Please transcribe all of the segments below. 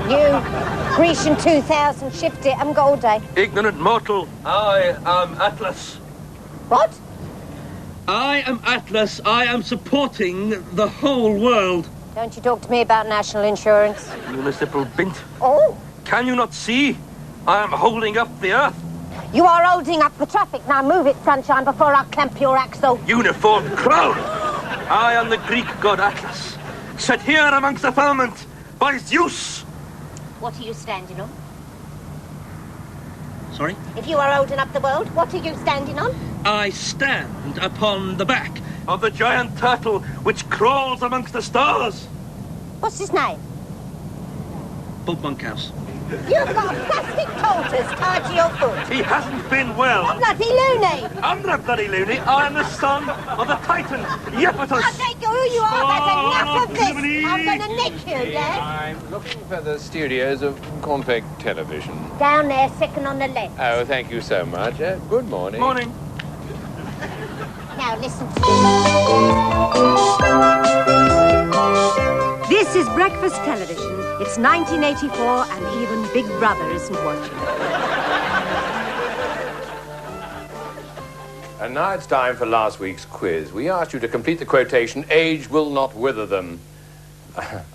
You, Grecian 2000, shift it, I'm got all day. Ignorant mortal, I am Atlas. What? I am Atlas. I am supporting the whole world. Don't you talk to me about national insurance. Municipal bint. Oh? Can you not see? I am holding up the earth. You are holding up the traffic. Now move it, sunshine, before I clamp your axle. Uniform crowd. I am the Greek god Atlas, set here amongst the firmament by Zeus. What are you standing on? Sorry? If you are holding up the world, what are you standing on? I stand upon the back of the giant turtle which crawls amongst the stars. What's his name? Bob Monkhouse. You've got a plastic tortoise tied to your foot. He hasn't been well. A bloody loony. I'm not bloody loony. I am the son of the Titan, Iapetus. I'll take you who you are. That's enough of this. I'm going to nick you, Dad. I'm looking for the studios of Cornflake Television. Down there, second on the left. Oh, thank you so much. Good morning. Morning. Now listen. This is Breakfast Television. It's 1984 and even Big Brother isn't watching. And now it's time for last week's quiz. We asked you to complete the quotation, "Age will not wither them."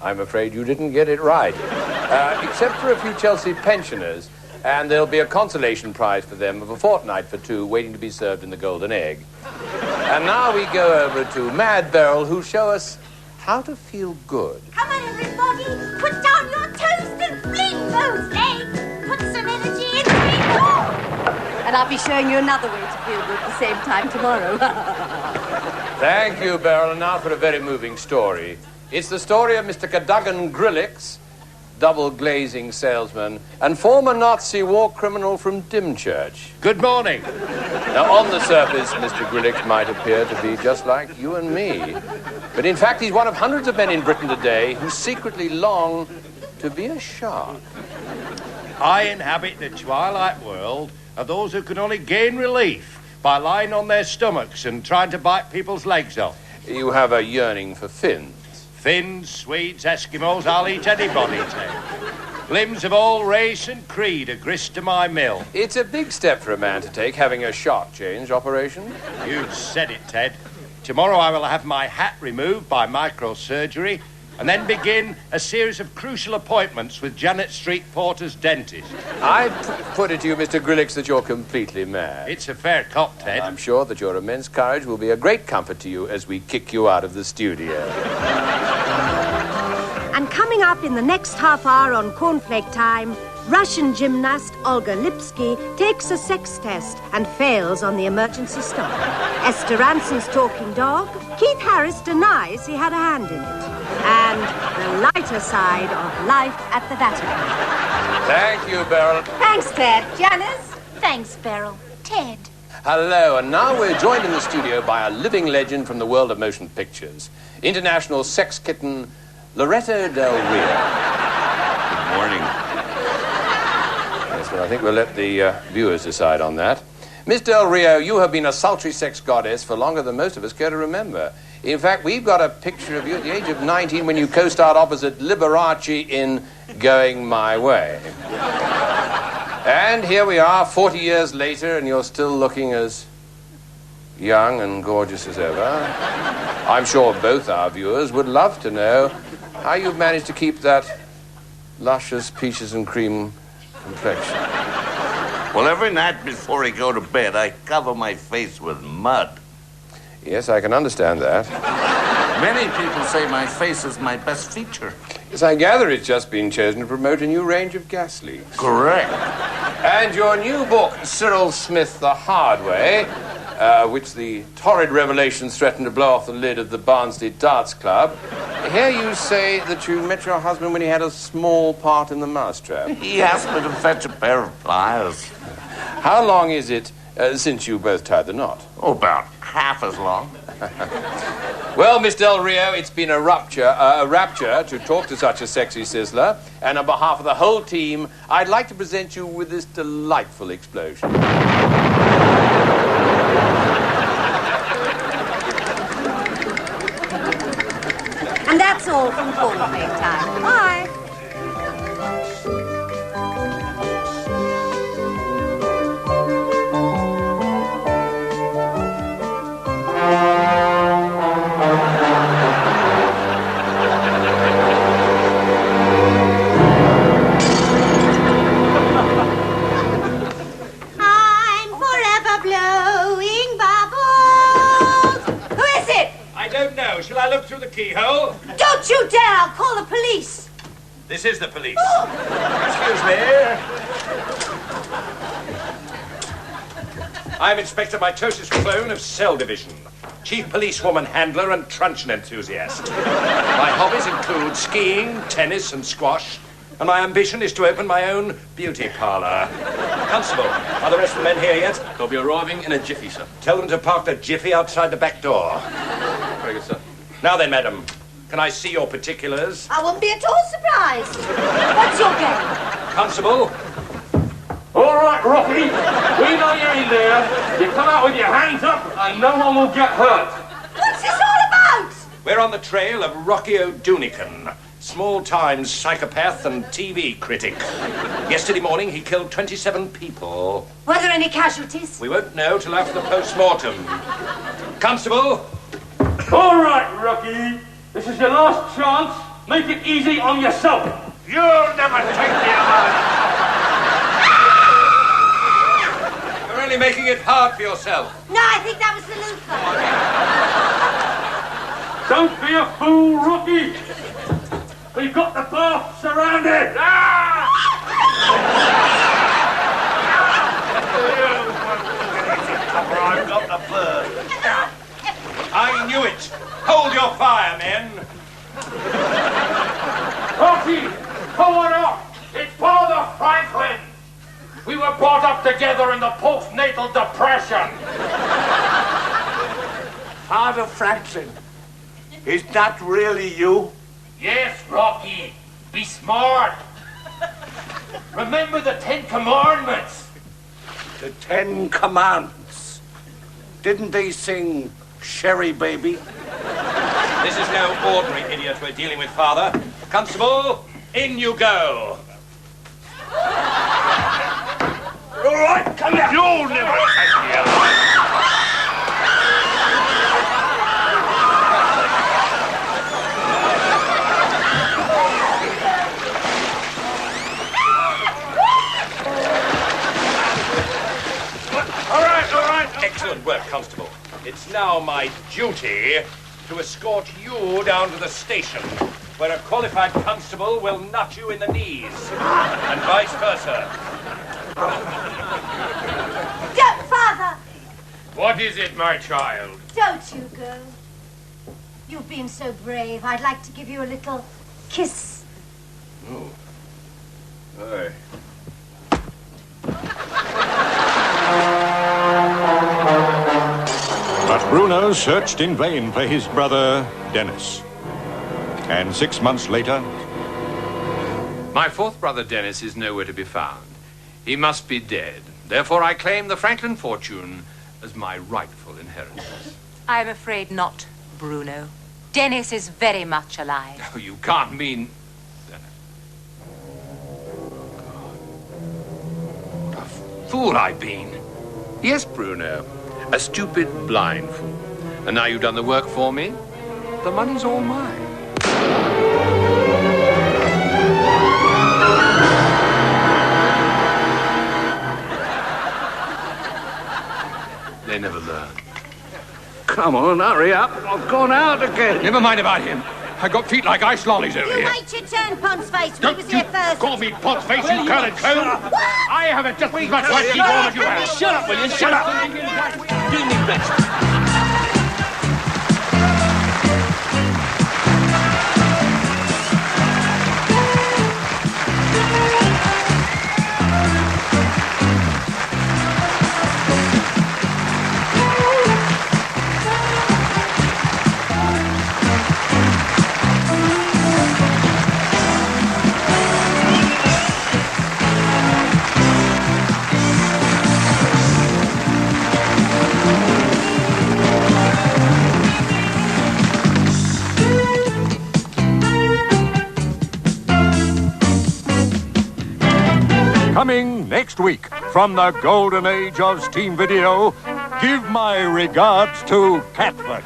I'm afraid you didn't get it right. Except for a few Chelsea pensioners. And there'll be a consolation prize for them of a fortnight for two waiting to be served in the Golden Egg. And now we go over to Mad Beryl, who'll show us how to feel good. Come on, everybody. Put down your toast and fling those legs. Put some energy into it. And I'll be showing you another way to feel good at the same time tomorrow. Thank you, Beryl. And now for a very moving story. It's the story of Mr. Cadogan Grillix, double-glazing salesman, and former Nazi war criminal from Dymchurch. Good morning. Now, on the surface, Mr. Grillix might appear to be just like you and me. But in fact, he's one of hundreds of men in Britain today who secretly long to be a shark. I inhabit the twilight world of those who can only gain relief by lying on their stomachs and trying to bite people's legs off. You have a yearning for fins. Finns, Swedes, Eskimos, I'll eat anybody, Ted. Limbs of all race and creed are grist to my mill. It's a big step for a man to take, having a shark change operation. You said it, Ted. Tomorrow I will have my hat removed by microsurgery and then begin a series of crucial appointments with Janet Street Porter's dentist. I put it to you, Mr. Grillix, that you're completely mad. It's a fair cop, Ted. I'm sure that your immense courage will be a great comfort to you as we kick you out of the studio. And coming up in the next half hour on Cornflake Time, Russian gymnast Olga Lipsky takes a sex test and fails on the emergency stop. Esther Ranson's talking dog. Keith Harris denies he had a hand in it. And the lighter side of life at the Vatican. Thank you, Beryl. Thanks, Ted. Janice? Thanks, Beryl. Ted. Hello, and now we're joined in the studio by a living legend from the world of motion pictures. International sex kitten, Loretto Del Rio. Good morning. Yes, well, I think we'll let the viewers decide on that. Miss Del Rio, you have been a sultry sex goddess for longer than most of us care to remember. In fact, we've got a picture of you at the age of 19 when you co-starred opposite Liberace in Going My Way. And here we are, 40 years later, and you're still looking as young and gorgeous as ever. I'm sure both our viewers would love to know how you've managed to keep that luscious peaches and cream complexion. Well, every night before I go to bed, I cover my face with mud. Yes, I can understand that. Many people say my face is my best feature. Yes, I gather it's just been chosen to promote a new range of gas leaks. Correct. And your new book, Cyril Smith, The Hard Way, which the torrid revelations threatened to blow off the lid of the Barnsley Darts Club. Here you say that you met your husband when he had a small part in the mousetrap. He asked me to fetch a pair of pliers. How long is it since you both tied the knot? Oh, about half as long. Well, Miss Del Rio, it's been a rapture to talk to such a sexy sizzler. And on behalf of the whole team, I'd like to present you with this delightful explosion. And that's all from Cornflake Time. Bye. keyhole. Don't you dare! I'll call the police. This is the police. Oh. Excuse me. I'm Inspector Mitosis Clone of Cell Division, Chief Policewoman Handler and truncheon enthusiast. My hobbies include skiing, tennis and squash, and my ambition is to open my own beauty parlour. Constable, are the rest of the men here yet? They'll be arriving in a jiffy, sir. Tell them to park the jiffy outside the back door. Very good, sir. Now then, madam, can I see your particulars? I wouldn't be at all surprised. What's your game? Constable? All right, Rocky. We know you're in there. You come out with your hands up and no one will get hurt. What's this all about? We're on the trail of Rocky O'Doonican, small-time psychopath and TV critic. Yesterday morning, he killed 27 people. Were there any casualties? We won't know till after the post-mortem. Constable? All right, Rocky. This is your last chance. Make it easy on yourself. You'll never take me alive. You're only making it hard for yourself. No, I think that was the loofah. Don't be a fool, Rocky. We've got the bath surrounded. I've got the bird. I knew it. Hold your fire, men. Rocky, forward up. It's Father Franklyn. We were brought up together in the postnatal depression. Father Franklyn, is that really you? Yes, Rocky. Be smart. Remember the 10 Commandments. The 10 Commandments. Didn't they sing Sherry Baby? This is no ordinary idiot we're dealing with, Father. Constable, in you go. All right, come here. You'll never take me alive. All right. Excellent work, Constable. It's now my duty to escort you down to the station, where a qualified constable will nut you in the knees, and vice versa. Don't, Father! What is it, my child? Don't you go. You've been so brave. I'd like to give you a little kiss. Oh. Aye. But Bruno searched in vain for his brother, Dennis. And 6 months later... My fourth brother, Dennis, is nowhere to be found. He must be dead. Therefore, I claim the Franklyn fortune as my rightful inheritance. I'm afraid not, Bruno. Dennis is very much alive. Oh, you can't mean... What a fool I've been. Yes, Bruno. A stupid, blind fool. And now you've done the work for me, the money's all mine. They never learn. Come on, hurry up. I've gone out again. Never mind about him. I got feet like ice lollies over You here. wait your turn, Pont's face. We Don't was you here first. call me pot face, you curled cone. I haven't just as much right to keep on as you have. Shut up, will you? Shut up. Do me best. Coming next week from the golden age of steam video, give my regards to Catford.